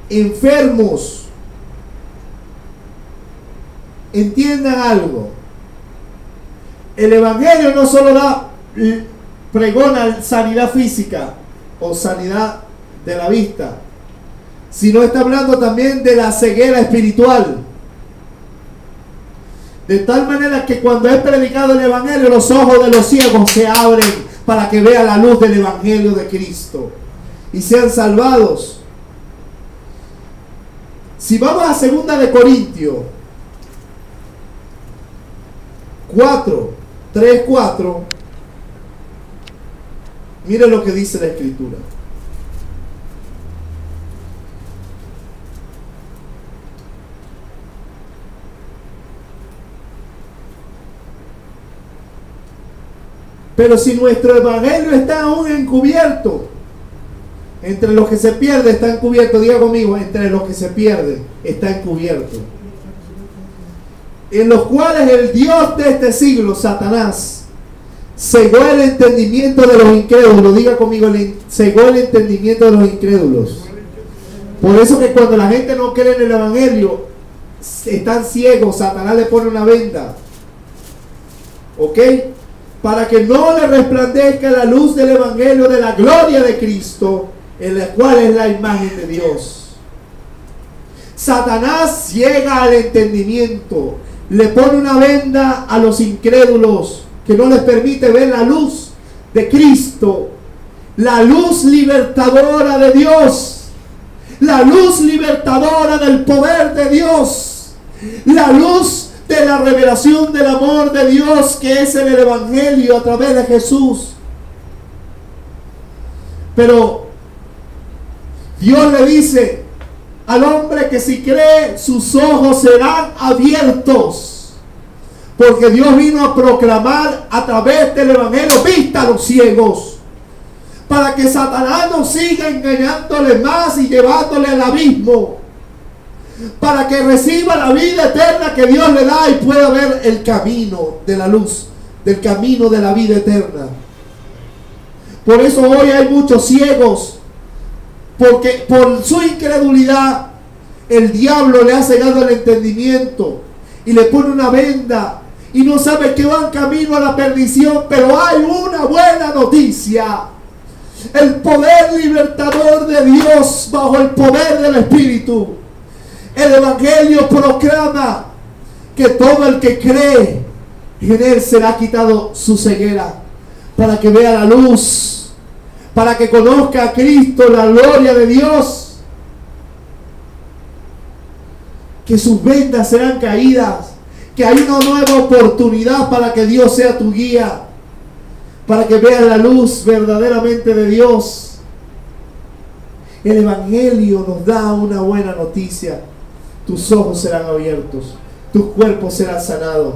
enfermos. Entiendan algo: el Evangelio no solo pregona sanidad física o sanidad de la vista, sino está hablando también de la ceguera espiritual. De tal manera que cuando es predicado el Evangelio, los ojos de los ciegos se abren para que vean la luz del Evangelio de Cristo y sean salvados. Si vamos a 2 de Corintios 4, miren lo que dice la Escritura. Pero si nuestro Evangelio está aún encubierto, entre los que se pierden está encubierto. Diga conmigo: entre los que se pierden está encubierto. En los cuales el Dios de este siglo, Satanás, cegó el entendimiento de los incrédulos. Diga conmigo: cegó el entendimiento de los incrédulos. Por eso que cuando la gente no cree en el Evangelio, están ciegos. Satanás le pone una venda. ¿Ok? Para que no le resplandezca la luz del Evangelio de la gloria de Cristo, en la cual es la imagen de Dios. Satanás ciega al entendimiento, le pone una venda a los incrédulos que no les permite ver la luz de Cristo, la luz libertadora de Dios, la luz libertadora del poder de Dios, la luz de la revelación del amor de Dios que es en el Evangelio a través de Jesús. Pero Dios le dice al hombre que si cree, sus ojos serán abiertos, porque Dios vino a proclamar a través del Evangelio: vista a los ciegos, para que Satanás no siga engañándole más y llevándole al abismo, para que reciba la vida eterna que Dios le da y pueda ver el camino de la luz, del camino de la vida eterna. Por eso hoy hay muchos ciegos, porque por su incredulidad el diablo le ha cegado el entendimiento y le pone una venda y no sabe que van camino a la perdición. Pero hay una buena noticia: el poder libertador de Dios bajo el poder del Espíritu. El Evangelio proclama que todo el que cree en Él será quitado su ceguera, para que vea la luz, para que conozca a Cristo, la gloria de Dios, que sus vendas serán caídas, que hay una nueva oportunidad para que Dios sea tu guía, para que veas la luz verdaderamente de Dios. El Evangelio nos da una buena noticia. tus ojos serán abiertos, tus cuerpos serán sanados.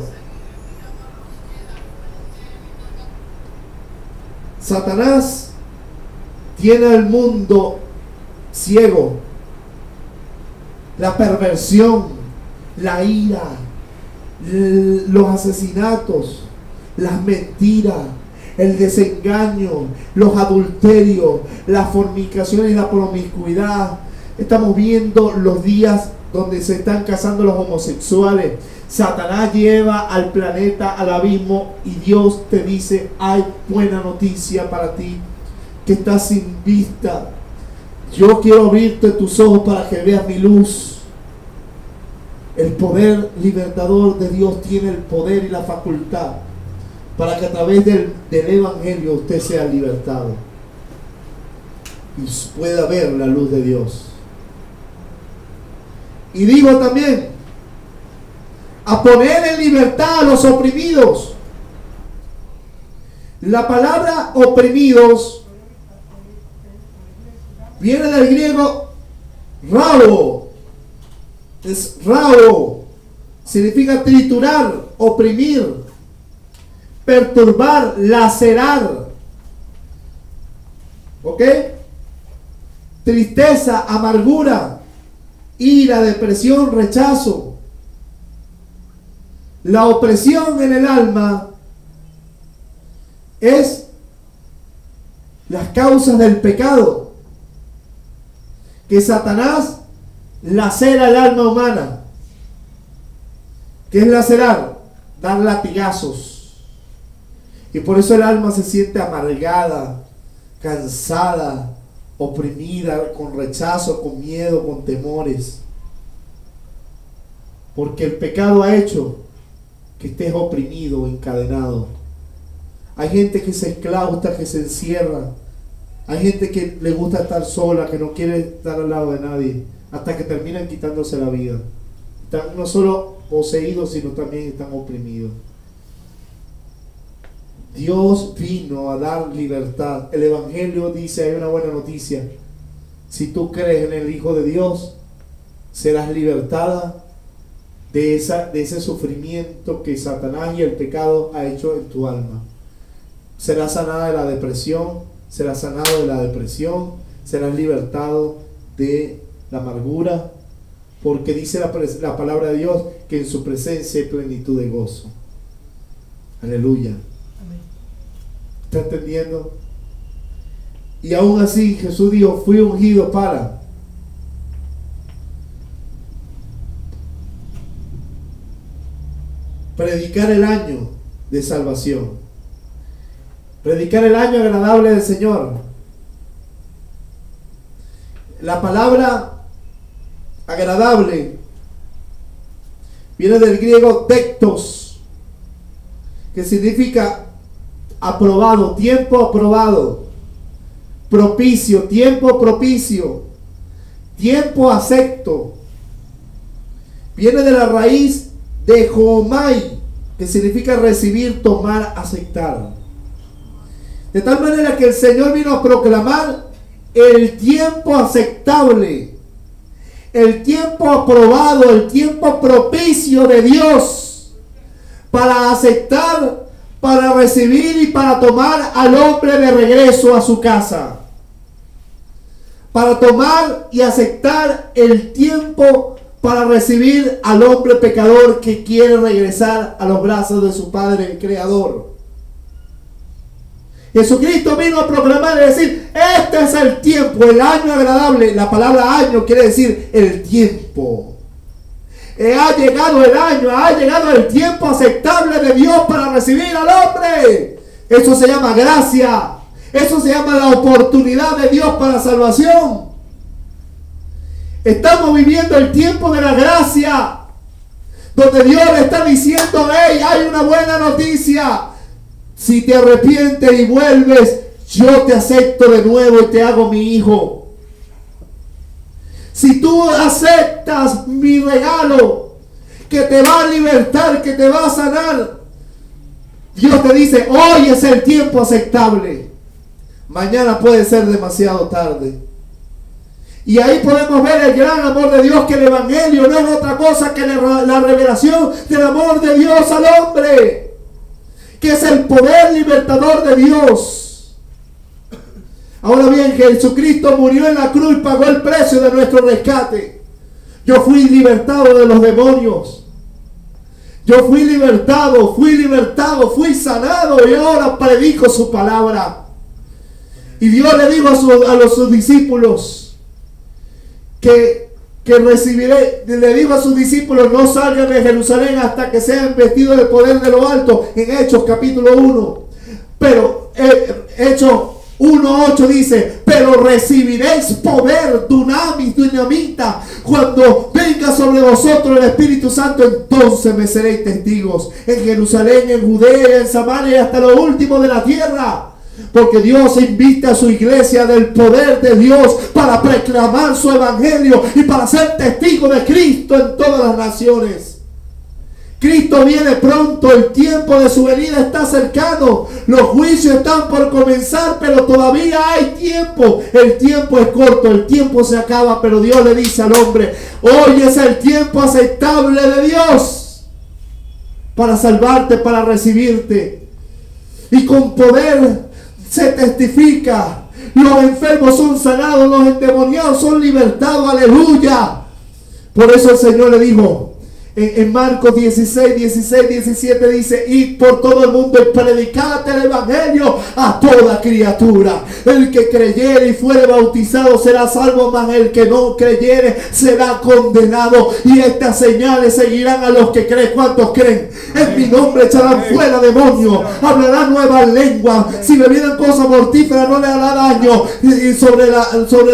Satanás tiene al mundo ciego. La perversión, la ira, los asesinatos, las mentiras, el desengaño, los adulterios, las fornicaciones y la promiscuidad. Estamos viendo los días donde se están casando los homosexuales. Satanás lleva al planeta al abismo y Dios te dice: hay buena noticia para ti que estás sin vista. Yo quiero abrirte tus ojos para que veas mi luz. El poder libertador de Dios tiene el poder y la facultad para que a través del Evangelio usted sea libertado y pueda ver la luz de Dios. Y digo también, a poner en libertad a los oprimidos. La palabra oprimidos viene del griego rao. Es rao. Significa triturar, oprimir, perturbar, lacerar. ¿Ok? Tristeza, amargura, ira, depresión, rechazo. La opresión en el alma es las causas del pecado, que Satanás lacera el alma humana. ¿Qué es lacerar? Dar latigazos. Y por eso el alma se siente amargada, cansada, oprimida, con rechazo, con miedo, con temores. Porque el pecado ha hecho que estés oprimido, encadenado. Hay gente que se esclausta, que se encierra. Hay gente que le gusta estar sola, que no quiere estar al lado de nadie, hasta que terminan quitándose la vida. Están no solo poseídos, sino también están oprimidos. Dios vino a dar libertad. El Evangelio dice, hay una buena noticia: si tú crees en el Hijo de Dios, serás libertada de ese sufrimiento que Satanás y el pecado ha hecho en tu alma. Serás sanada de la depresión, serás sanado de la depresión, serás libertado de la amargura, porque dice la palabra de Dios que en su presencia hay plenitud de gozo. Aleluya. ¿Está entendiendo? Y aún así Jesús dijo: fui ungido para predicar el año de salvación, predicar el año agradable del Señor. La palabra agradable viene del griego tectos, que significa aprobado, tiempo aprobado, propicio, tiempo propicio, tiempo acepto. Viene de la raíz de homai, que significa recibir, tomar, aceptar. De tal manera que el Señor vino a proclamar el tiempo aceptable, el tiempo aprobado, el tiempo propicio de Dios para aceptar, para recibir y para tomar al hombre de regreso a su casa. Para tomar y aceptar el tiempo para recibir al hombre pecador que quiere regresar a los brazos de su Padre Creador. Jesucristo vino a proclamar y decir: este es el tiempo, el año agradable. La palabra año quiere decir el tiempo. Ha llegado el año, ha llegado el tiempo aceptable de Dios para recibir al hombre. Eso se llama gracia. Eso se llama la oportunidad de Dios para salvación. Estamos viviendo el tiempo de la gracia, donde Dios le está diciendo: hey, hay una buena noticia. Si te arrepientes y vuelves, yo te acepto de nuevo y te hago mi hijo. Si tú aceptas mi regalo, que te va a libertar, que te va a sanar, Dios te dice: hoy es el tiempo aceptable. Mañana puede ser demasiado tarde. Y ahí podemos ver el gran amor de Dios, que el evangelio no es otra cosa que la revelación del amor de Dios al hombre, que es el poder libertador de Dios. Ahora bien, Jesucristo murió en la cruz y pagó el precio de nuestro rescate. Yo fui libertado de los demonios. Yo fui libertado, fui sanado, y ahora predico su palabra. Y Dios le dijo a sus discípulos que recibiré, le dijo a sus discípulos: no salgan de Jerusalén hasta que sean vestidos del poder de lo alto, en Hechos capítulo 1. Pero Hechos 1:8 dice: pero recibiréis poder, dinamita, cuando venga sobre vosotros el Espíritu Santo, entonces me seréis testigos en Jerusalén, en Judea, en Samaria y hasta lo último de la tierra. Porque Dios invita a su iglesia del poder de Dios para proclamar su evangelio y para ser testigo de Cristo en todas las naciones. Cristo viene pronto, el tiempo de su venida está cercano, los juicios están por comenzar, pero todavía hay tiempo. El tiempo es corto, el tiempo se acaba, pero Dios le dice al hombre: hoy es el tiempo aceptable de Dios para salvarte, para recibirte. Y con poder se testifica. Los enfermos son sanados, los endemoniados son libertados. Aleluya. Por eso el Señor le dijo en Marcos 16, 17 dice: id por todo el mundo y predicad el evangelio a toda criatura. El que creyere y fuere bautizado será salvo, mas el que no creyere será condenado. Y estas señales seguirán a los que creen. ¿Cuántos creen? En mi nombre echarán fuera demonios, hablarán nuevas lenguas, si bebieran cosas mortíferas no les hará daño, y sobre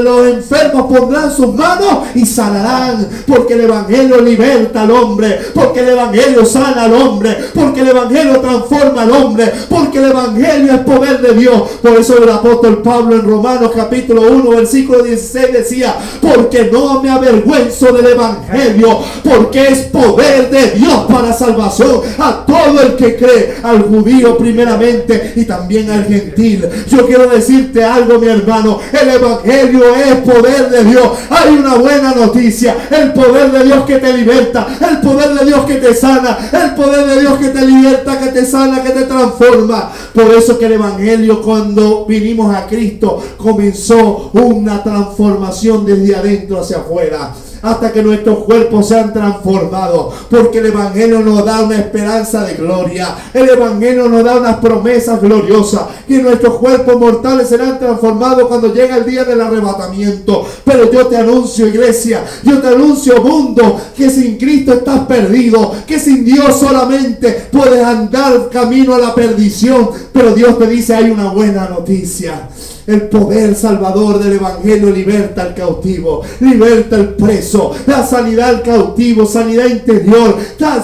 los enfermos pondrán sus manos y sanarán. Porque el evangelio liberta al hombre, porque el evangelio sana al hombre, porque el evangelio transforma al hombre, porque el evangelio es poder de Dios. Por eso el apóstol Pablo en Romanos capítulo 1 versículo 16 decía: porque no me avergüenzo del evangelio, porque es poder de Dios para salvación a todo el que cree, al judío primeramente y también al gentil. Yo quiero decirte algo, mi hermano: el evangelio es poder de Dios. Hay una buena noticia: el poder de Dios que te liberta, el poder de Dios que te sana, el poder de Dios que te liberta, que te sana, que te transforma. Por eso que el evangelio, cuando vinimos a Cristo, comenzó una transformación desde adentro hacia afuera, hasta que nuestros cuerpos sean transformados. Porque el evangelio nos da una esperanza de gloria, el evangelio nos da unas promesas gloriosas, que nuestros cuerpos mortales serán transformados cuando llega el día del arrebatamiento. Pero yo te anuncio, iglesia, yo te anuncio, mundo, que sin Cristo estás perdido, que sin Dios solamente puedes andar camino a la perdición. Pero Dios te dice: hay una buena noticia. El poder salvador del evangelio liberta al cautivo, liberta al preso, da sanidad al cautivo, sanidad interior, da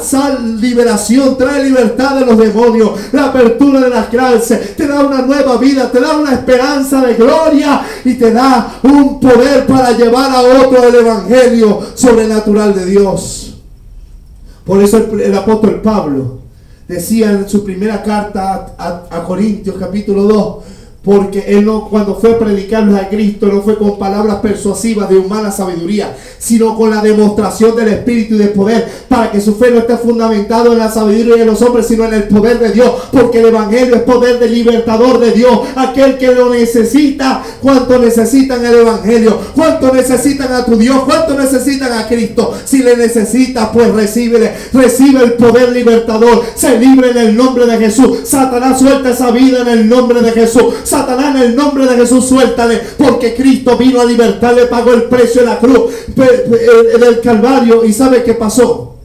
liberación, trae libertad de los demonios, la apertura de las cárceles, te da una nueva vida, te da una esperanza de gloria y te da un poder para llevar a otro el evangelio sobrenatural de Dios. Por eso el apóstol Pablo decía en su primera carta a Corintios capítulo 2: porque él no, cuando fue a predicarles a Cristo, no fue con palabras persuasivas de humana sabiduría, sino con la demostración del Espíritu y del poder, para que su fe no esté fundamentado en la sabiduría de los hombres, sino en el poder de Dios. Porque el evangelio es poder del libertador de Dios, aquel que lo necesita. ¿Cuánto necesitan el evangelio? ¿Cuánto necesitan a tu Dios? ¿Cuánto necesitan a Cristo? Si le necesitas, pues recibe el poder libertador. Se libre en el nombre de Jesús. Satanás, suelta esa vida en el nombre de Jesús. Satanás, en el nombre de Jesús, suéltale, porque Cristo vino a libertarle, pagó el precio en la cruz del Calvario. ¿Y sabe qué pasó?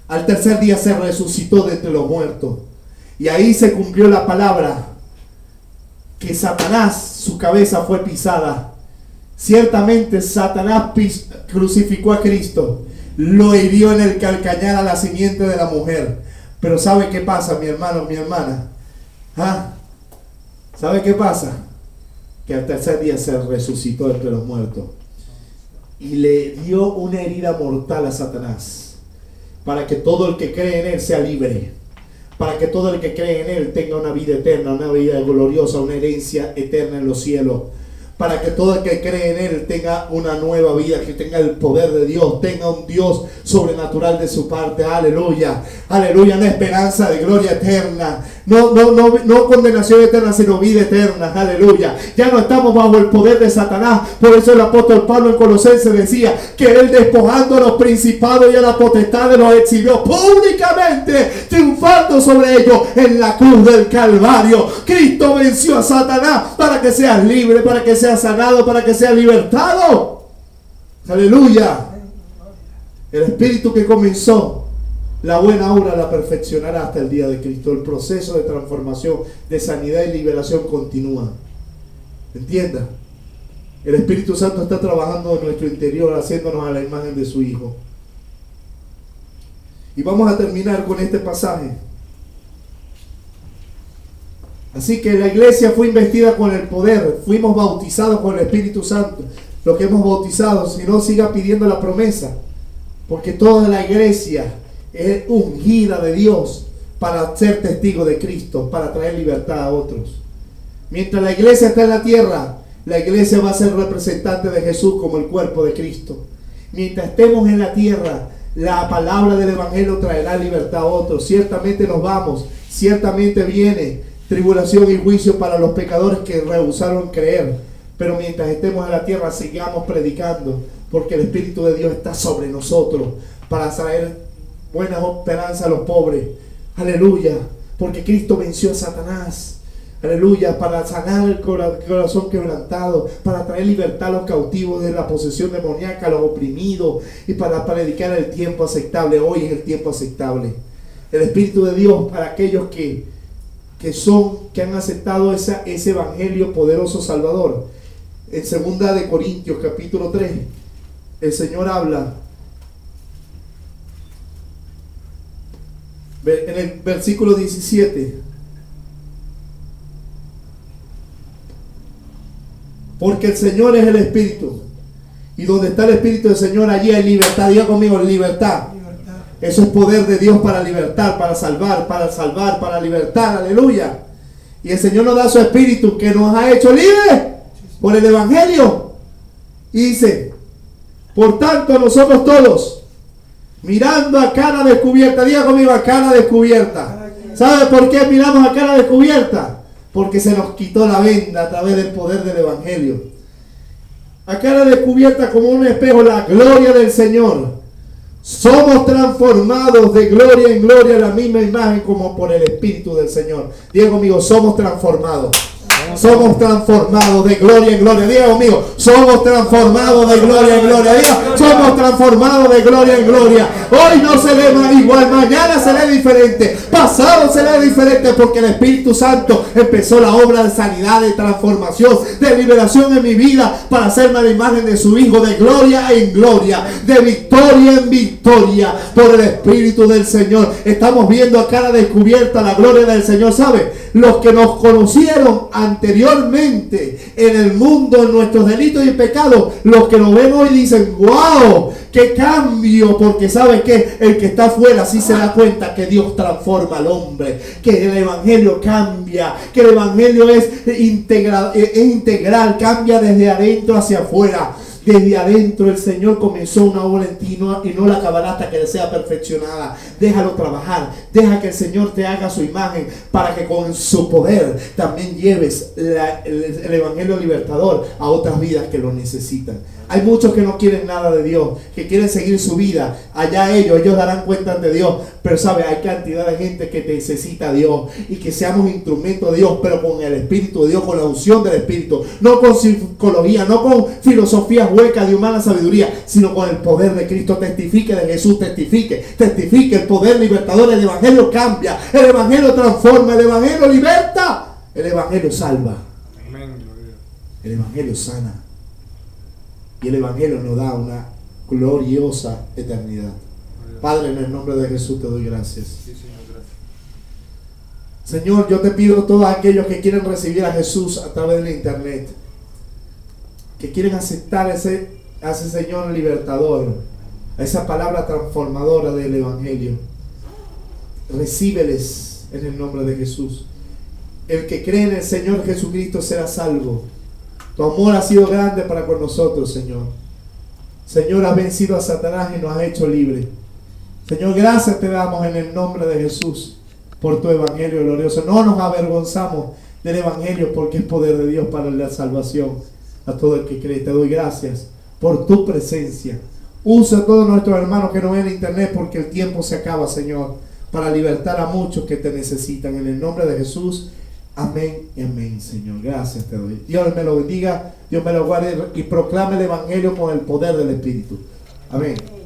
Al tercer día se resucitó de entre los muertos, y ahí se cumplió la palabra que Satanás, su cabeza fue pisada. Ciertamente Satanás crucificó a Cristo, lo hirió en el calcañar a la simiente de la mujer. Pero ¿sabe qué pasa, mi hermano, mi hermana? ¿Sabe qué pasa? Que al tercer día se resucitó entre los muertos y le dio una herida mortal a Satanás, para que todo el que cree en él sea libre, para que todo el que cree en él tenga una vida eterna, una vida gloriosa, una herencia eterna en los cielos. para que todo el que cree en Él tenga una nueva vida, que tenga el poder de Dios, tenga un Dios sobrenatural de su parte. Aleluya, aleluya, una esperanza de gloria eterna, no condenación eterna, sino vida eterna. Aleluya, ya no estamos bajo el poder de Satanás. Por eso el apóstol Pablo en Colosenses decía que Él, despojando a los principados y a la potestad, los exhibió públicamente, triunfando sobre ellos en la cruz del Calvario. Cristo venció a Satanás para que seas libre, para que seas sanado, para que seas libertado. Aleluya. El Espíritu que comenzó la buena obra la perfeccionará hasta el día de Cristo. El proceso de transformación, de sanidad y liberación continúa. Entienda, el Espíritu Santo está trabajando en nuestro interior, haciéndonos a la imagen de su Hijo. Y vamos a terminar con este pasaje. Así que la iglesia fue investida con el poder, fuimos bautizados con el Espíritu Santo. Lo que hemos bautizado, si no, siga pidiendo la promesa, porque toda la iglesia es ungida de Dios para ser testigo de Cristo, para traer libertad a otros. Mientras la iglesia está en la tierra, la iglesia va a ser representante de Jesús como el cuerpo de Cristo. Mientras estemos en la tierra, la palabra del Evangelio traerá libertad a otros. Ciertamente nos vamos, ciertamente viene tribulación y juicio para los pecadores que rehusaron creer. Pero mientras estemos en la tierra, sigamos predicando, porque el Espíritu de Dios está sobre nosotros para traer buena esperanza a los pobres. Aleluya, porque Cristo venció a Satanás. Aleluya, para sanar el corazón quebrantado, para traer libertad a los cautivos de la posesión demoníaca, a los oprimidos, y para predicar el tiempo aceptable. Hoy es el tiempo aceptable. El Espíritu de Dios para aquellos que han aceptado ese evangelio poderoso salvador. En 2 de Corintios capítulo 3, el Señor habla en el versículo 17. Porque el Señor es el Espíritu, y donde está el Espíritu del Señor, allí hay libertad. Diga conmigo, libertad. Eso es poder de Dios para libertar, para salvar, para libertar. Aleluya. Y el Señor nos da su Espíritu que nos ha hecho libres por el Evangelio. Y dice: por tanto, nosotros todos, mirando a cara descubierta, diga conmigo, a cara descubierta. ¿Sabe por qué miramos a cara descubierta? Porque se nos quitó la venda a través del poder del Evangelio. A cara descubierta como un espejo, la gloria del Señor. Somos transformados de gloria en gloria a la misma imagen como por el Espíritu del Señor. Diga conmigo, somos transformados. Somos transformados de gloria en gloria. Diga conmigo, somos transformados de gloria en gloria. Diga, somos transformados de gloria en gloria. Hoy no se ve igual, mañana se ve diferente, pasado se ve diferente, porque el Espíritu Santo empezó la obra de sanidad, de transformación, de liberación en mi vida, para hacerme a la imagen de su Hijo, de gloria en gloria, de victoria en victoria, por el Espíritu del Señor. Estamos viendo a cara descubierta la gloria del Señor. ¿Sabe? Los que nos conocieron anteriormente en el mundo, en nuestros delitos y pecados, los que nos ven hoy dicen: wow, qué cambio, porque sabe que el que está afuera sí se da cuenta que Dios transforma al hombre, que el Evangelio cambia, que el Evangelio es integral, cambia desde adentro hacia afuera. Desde adentro el Señor comenzó una obra en ti y no la acabará hasta que sea perfeccionada. Déjalo trabajar, deja que el Señor te haga su imagen, para que con su poder también lleves el Evangelio libertador a otras vidas que lo necesitan. Hay muchos que no quieren nada de Dios, que quieren seguir su vida. Allá ellos darán cuenta de Dios. Pero sabe, hay cantidad de gente que necesita a Dios, y que seamos instrumentos de Dios, pero con el Espíritu de Dios, con la unción del Espíritu, no con psicología, no con filosofías huecas de humana sabiduría, sino con el poder de Cristo. Testifique de Jesús, testifique el poder libertador. El Evangelio cambia, el Evangelio transforma, el Evangelio liberta, el Evangelio salva, el Evangelio sana, y el Evangelio nos da una gloriosa eternidad. Padre, en el nombre de Jesús te doy gracias. Sí, Señor, gracias. Señor, yo te pido a todos aquellos que quieren recibir a Jesús a través del internet, que quieren aceptar a ese Señor libertador, a esa palabra transformadora del Evangelio, recíbeles en el nombre de Jesús. El que cree en el Señor Jesucristo será salvo. Tu amor ha sido grande para con nosotros, Señor. Señor, has vencido a Satanás y nos has hecho libres. Señor, gracias te damos en el nombre de Jesús por tu evangelio glorioso. No nos avergonzamos del evangelio porque es poder de Dios para la salvación a todo el que cree. Te doy gracias por tu presencia. Usa a todos nuestros hermanos que no ven internet porque el tiempo se acaba, Señor, para libertar a muchos que te necesitan. En el nombre de Jesús, amén y amén, Señor. Gracias te doy. Dios me lo bendiga, Dios me lo guarde y proclame el evangelio con el poder del Espíritu. Amén.